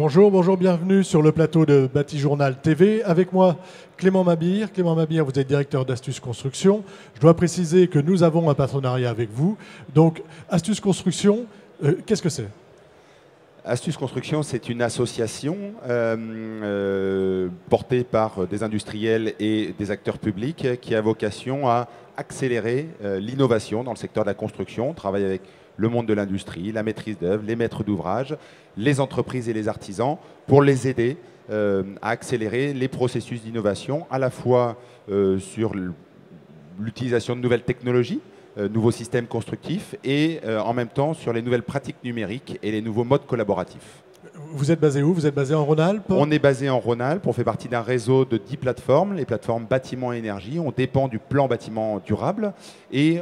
Bonjour, bonjour, bienvenue sur le plateau de Batijournal TV. Avec moi, Clément Mabir. Clément Mabir, vous êtes directeur d'Astuce Construction. Je dois préciser que nous avons un partenariat avec vous. Donc, Astuce Construction, qu'est-ce que c'est? Astuce Construction, c'est une association portée par des industriels et des acteurs publics qui a vocation à accélérer l'innovation dans le secteur de la construction. On travaille avec le monde de l'industrie, la maîtrise d'œuvre, les maîtres d'ouvrage, les entreprises et les artisans pour les aider à accélérer les processus d'innovation, à la fois sur l'utilisation de nouvelles technologies, nouveaux systèmes constructifs et en même temps sur les nouvelles pratiques numériques et les nouveaux modes collaboratifs. Vous êtes basé où? Vous êtes basé en Rhône-Alpes? On est basé en Rhône-Alpes, on fait partie d'un réseau de 10 plateformes, les plateformes bâtiment et énergie. On dépend du plan bâtiment durable et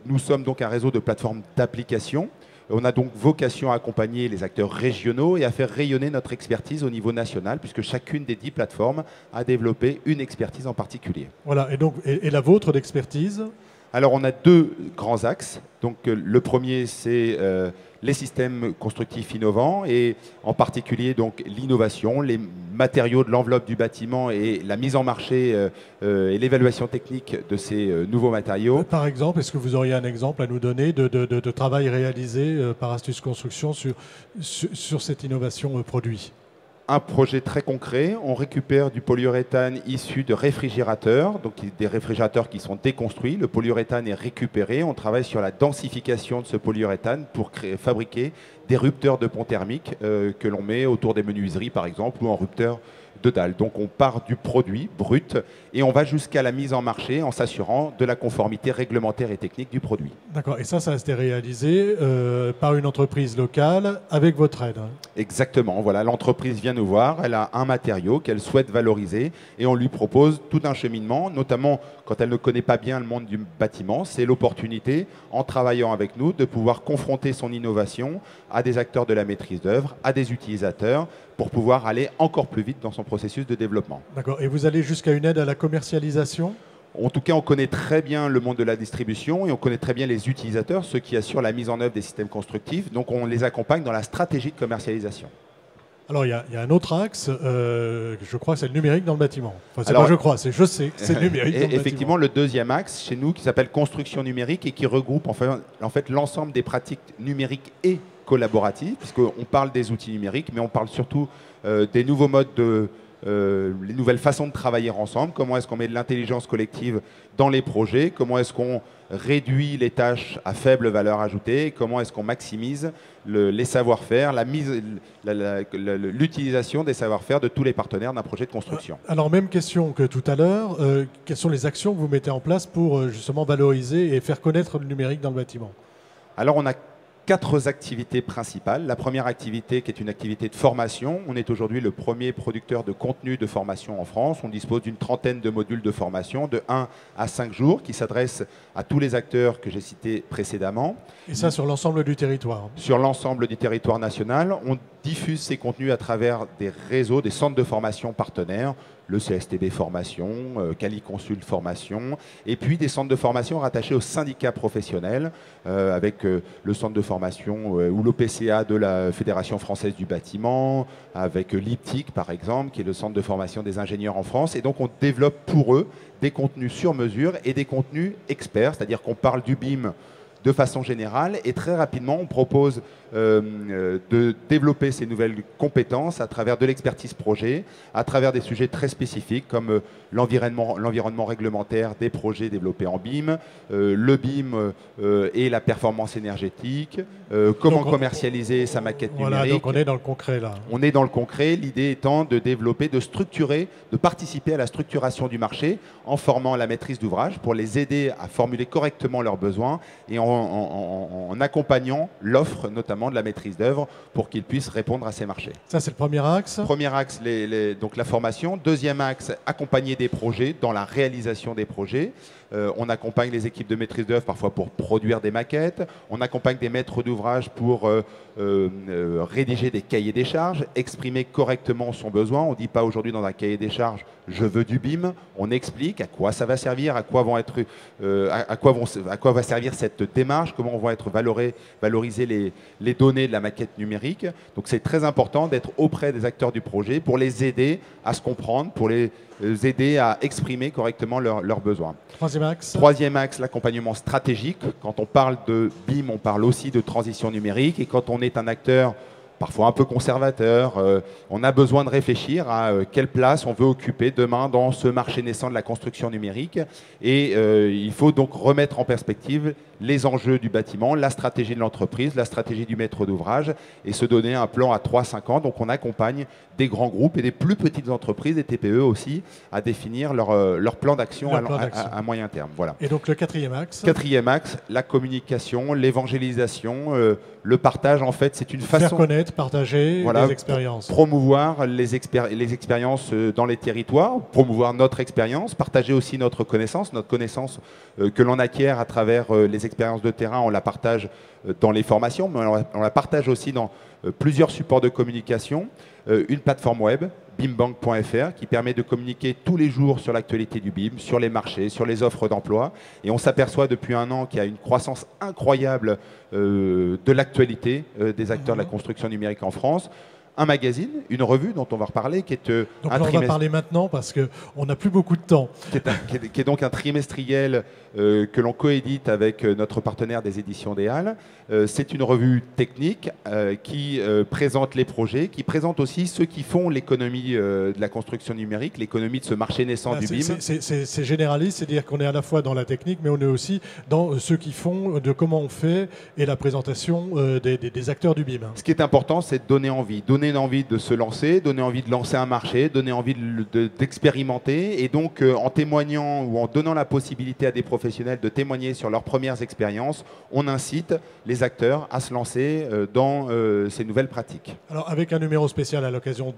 nous sommes donc un réseau de plateformes d'application. On a donc vocation à accompagner les acteurs régionaux et à faire rayonner notre expertise au niveau national, puisque chacune des 10 plateformes a développé une expertise en particulier. Voilà, et donc et la vôtre d'expertise? Alors on a deux grands axes. Donc le premier, c'est les systèmes constructifs innovants et en particulier donc l'innovation, les matériaux de l'enveloppe du bâtiment et la mise en marché et l'évaluation technique de ces nouveaux matériaux. Par exemple, est-ce que vous auriez un exemple à nous donner de travail réalisé par Astuce Construction sur cette innovation produit? Un projet très concret, on récupère du polyuréthane issu de réfrigérateurs, donc des réfrigérateurs qui sont déconstruits. Le polyuréthane est récupéré, on travaille sur la densification de ce polyuréthane pour fabriquer des rupteurs de pont thermique que l'on met autour des menuiseries par exemple ou en rupteur de dalle. Donc on part du produit brut et on va jusqu'à la mise en marché en s'assurant de la conformité réglementaire et technique du produit. D'accord, et ça a été réalisé par une entreprise locale avec votre aide. Exactement, voilà, l'entreprise vient nous voir, elle a un matériau qu'elle souhaite valoriser et on lui propose tout un cheminement, notamment quand elle ne connaît pas bien le monde du bâtiment, c'est l'opportunité, en travaillant avec nous, de pouvoir confronter son innovation à des acteurs de la maîtrise d'œuvre, à des utilisateurs, pour pouvoir aller encore plus vite dans son processus de développement. D'accord, et vous allez jusqu'à une aide à la commercialisation? En tout cas, on connaît très bien le monde de la distribution et on connaît très bien les utilisateurs, ceux qui assurent la mise en œuvre des systèmes constructifs. Donc, on les accompagne dans la stratégie de commercialisation. Alors, il y a un autre axe, je crois que c'est le numérique dans le bâtiment. Enfin, Alors, pas je crois, c'est je sais que c'est le numérique dans le bâtiment. Effectivement, le deuxième axe chez nous qui s'appelle construction numérique et qui regroupe en fait l'ensemble des pratiques numériques et collaboratives, puisqu'on parle des outils numériques, mais on parle surtout des nouveaux modes les nouvelles façons de travailler ensemble, comment est-ce qu'on met de l'intelligence collective dans les projets, comment est-ce qu'on réduit les tâches à faible valeur ajoutée, comment est-ce qu'on maximise les savoir-faire, l'utilisation des savoir-faire de tous les partenaires d'un projet de construction. Alors, même question que tout à l'heure, quelles sont les actions que vous mettez en place pour justement valoriser et faire connaître le numérique dans le bâtiment? Alors, on a 4 activités principales. La première activité qui est une activité de formation. On est aujourd'hui le premier producteur de contenu de formation en France. On dispose d'une trentaine de modules de formation de 1 à 5 jours qui s'adressent à tous les acteurs que j'ai cités précédemment. Et ça sur l'ensemble du territoire? Sur l'ensemble du territoire national. On diffuse ces contenus à travers des réseaux, des centres de formation partenaires, le CSTB Formation, Caliconsult Formation, et puis des centres de formation rattachés aux syndicats professionnels, avec le centre de formation ou l'OPCA de la Fédération Française du Bâtiment, avec l'IPTIC par exemple, qui est le centre de formation des ingénieurs en France. Et donc on développe pour eux des contenus sur mesure et des contenus experts, c'est-à-dire qu'on parle du BIM de façon générale et très rapidement on propose de développer ces nouvelles compétences à travers de l'expertise projet, à travers des sujets très spécifiques comme l'environnement réglementaire des projets développés en BIM, le BIM et la performance énergétique, comment commercialiser sa maquette numérique. Voilà, donc on est dans le concret là. On est dans le concret, l'idée étant de développer, de structurer, de participer à la structuration du marché en formant la maîtrise d'ouvrage pour les aider à formuler correctement leurs besoins et en accompagnant l'offre notamment de la maîtrise d'œuvre pour qu'ils puissent répondre à ces marchés. Ça, c'est le premier axe. Premier axe, donc la formation. Deuxième axe, accompagner des projets dans la réalisation des projets. On accompagne les équipes de maîtrise d'œuvre parfois pour produire des maquettes. On accompagne des maîtres d'ouvrage pour rédiger des cahiers des charges, exprimer correctement son besoin. On ne dit pas aujourd'hui dans un cahier des charges « je veux du BIM ». On explique à quoi ça va servir, à quoi va servir cette démarche, comment vont être valorisés les les données de la maquette numérique. Donc c'est très important d'être auprès des acteurs du projet pour les aider à se comprendre, pour les aider à exprimer correctement leurs besoins. Troisième axe. Troisième axe, l'accompagnement stratégique. Quand on parle de BIM, on parle aussi de transition numérique. Et quand on est un acteur parfois un peu conservateur, on a besoin de réfléchir à quelle place on veut occuper demain dans ce marché naissant de la construction numérique. Et il faut donc remettre en perspective les enjeux du bâtiment, la stratégie de l'entreprise, la stratégie du maître d'ouvrage et se donner un plan à 3-5 ans. Donc on accompagne des grands groupes et des plus petites entreprises, des TPE aussi, à définir leur plan d'action à moyen terme. Voilà. Et donc le quatrième axe. Quatrième axe, la communication, l'évangélisation, le partage. En fait, c'est une façon... Faire connaître, partager les expériences. Promouvoir les expériences dans les territoires, promouvoir notre expérience, partager aussi notre connaissance que l'on acquiert à travers les expériences de terrain, on la partage dans les formations, mais on la partage aussi dans plusieurs supports de communication. Une plateforme web, bimbank.fr, qui permet de communiquer tous les jours sur l'actualité du BIM, sur les marchés, sur les offres d'emploi. Et on s'aperçoit depuis un an qu'il y a une croissance incroyable de l'actualité des acteurs de la construction numérique en France. Un magazine, une revue dont on va reparler, qui est donc on va parler maintenant parce qu'on n'a plus beaucoup de temps. Qui est donc un trimestriel que l'on coédite avec notre partenaire des éditions des Halles. C'est une revue technique qui présente les projets, qui présente aussi ceux qui font l'économie de la construction numérique, l'économie de ce marché naissant du BIM. C'est généraliste, c'est-à-dire qu'on est à la fois dans la technique, mais on est aussi dans ceux qui font de comment on fait et la présentation des acteurs du BIM. Ce qui est important, c'est de donner envie de se lancer, donner envie de lancer un marché, donner envie d'expérimenter. Et donc, en témoignant ou en donnant la possibilité à des professionnels de témoigner sur leurs premières expériences, on incite les acteurs à se lancer dans ces nouvelles pratiques. Alors, avec un numéro spécial à l'occasion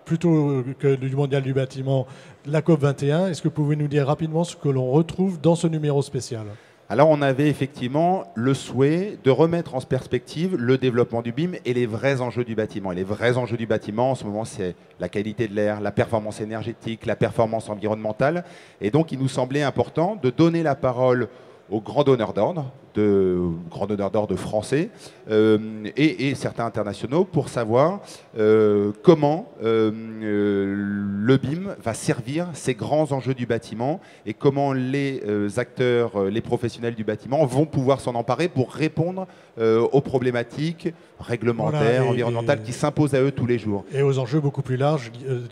plutôt que du Mondial du bâtiment, la COP21, est-ce que vous pouvez nous dire rapidement ce que l'on retrouve dans ce numéro spécial ? Alors on avait effectivement le souhait de remettre en perspective le développement du BIM et les vrais enjeux du bâtiment. Et les vrais enjeux du bâtiment en ce moment, c'est la qualité de l'air, la performance énergétique, la performance environnementale. Et donc il nous semblait important de donner la parole aux grands donneurs d'ordre, français et certains internationaux pour savoir comment le BIM va servir ces grands enjeux du bâtiment et comment les acteurs, les professionnels du bâtiment vont pouvoir s'en emparer pour répondre aux problématiques réglementaires, environnementales qui s'imposent à eux tous les jours. Et aux enjeux beaucoup plus larges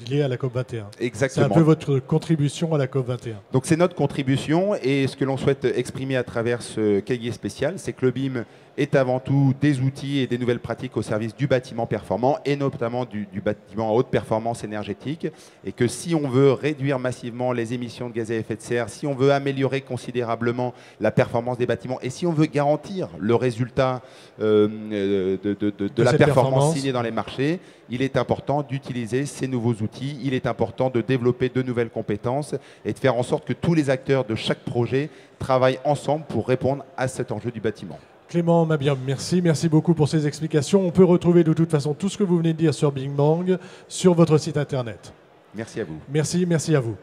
liés à la COP21. Exactement. C'est un peu votre contribution à la COP21. Donc c'est notre contribution et ce que l'on souhaite exprimer à travers ce cahier spécial, c'est que le BIM est avant tout des outils et des nouvelles pratiques au service du bâtiment performant et notamment du bâtiment à haute performance énergétique et que si on veut réduire massivement les émissions de gaz à effet de serre, si on veut améliorer considérablement la performance des bâtiments et si on veut garantir le résultat de la performance signée dans les marchés, il est important d'utiliser ces nouveaux outils, il est important de développer de nouvelles compétences et de faire en sorte que tous les acteurs de chaque projet travaillent ensemble pour répondre à cet enjeu du bâtiment. Clément Mabir, merci beaucoup pour ces explications. On peut retrouver de toute façon tout ce que vous venez de dire sur Bing Bang sur votre site internet. Merci à vous. Merci à vous.